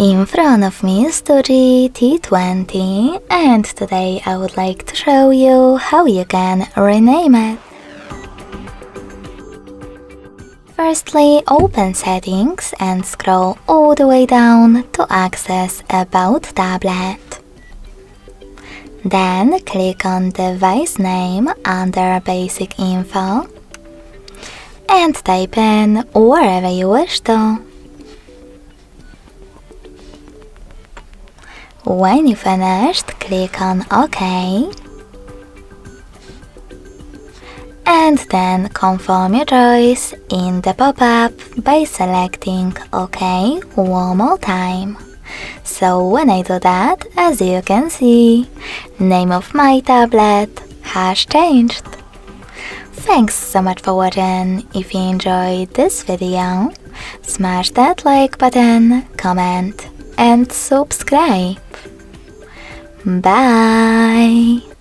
In front of me is DOOGEE T20, and today I would like to show you how you can rename it. Firstly, open Settings and scroll all the way down to access About tablet. Then click on device name under Basic Info and type in wherever you wish to. When you finished, click on OK and then confirm your choice in the pop-up by selecting OK one more time. So when I do that, as you can see, name of my tablet has changed. Thanks so much for watching. If you enjoyed this video, smash that like button, comment and subscribe. Bye!